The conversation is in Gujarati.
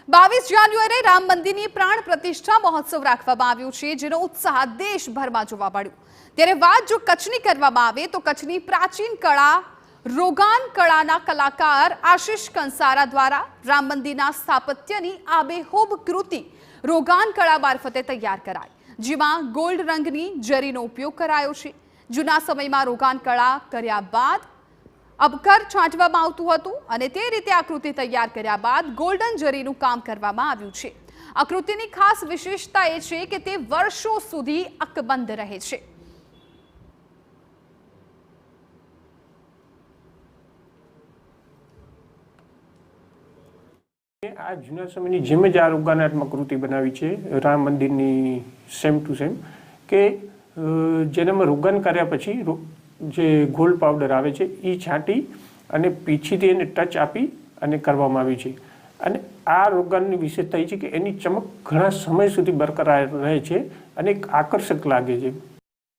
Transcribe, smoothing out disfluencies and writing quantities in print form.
22 જાન્યુઆરીએ રામ મંદિરની પ્રાણ પ્રતિષ્ઠા મહોત્સવ રાખવામાં આવ્યો છે, જેનો ઉત્સાહ દેશભરમાં જોવા મળ્યો. ત્યારે વાત જો કચ્છની કરવામાં આવે તો કચ્છની પ્રાચીન કળા રોગાન કળાના કલાકાર આશિષ કંસારા દ્વારા રામ મંદિરના સ્થાપત્યની આબેહૂબ કૃતિ રોગાન કળા મારફતે તૈયાર કરાઈ, જેમાં ગોલ્ડ રંગની જરીનો ઉપયોગ કરાયો છે. જૂના સમયમાં રોગાન કળા કર્યા બાદ અબકર છાંટવામાં આવતું હતું અને તે રીતે આકૃતિ તૈયાર કર્યા બાદ ગોલ્ડન જરીનું કામ કરવામાં આવ્યું છે. આકૃતિની ખાસ વિશેષતા એ છે કે તે વર્ષો સુધી અકબંધ રહે છે. આ જૂના સમયની જેમ જ આ રોગાનાત્મક કૃતિ બનાવી છે રામ મંદિરની સેમ ટુ સેમ, કે જેનામાં રોગાન કર્યા પછી જે ગોલ્ડ પાવડર આવે છે એ છાંટી અને પીછીથી એને ટચ આપી અને કરવામાં આવી છે. અને આ રોગાનની વિશેષતા એ છે કે એની ચમક ઘણા સમય સુધી બરકરાર રહે છે અને એક આકર્ષક લાગે છે.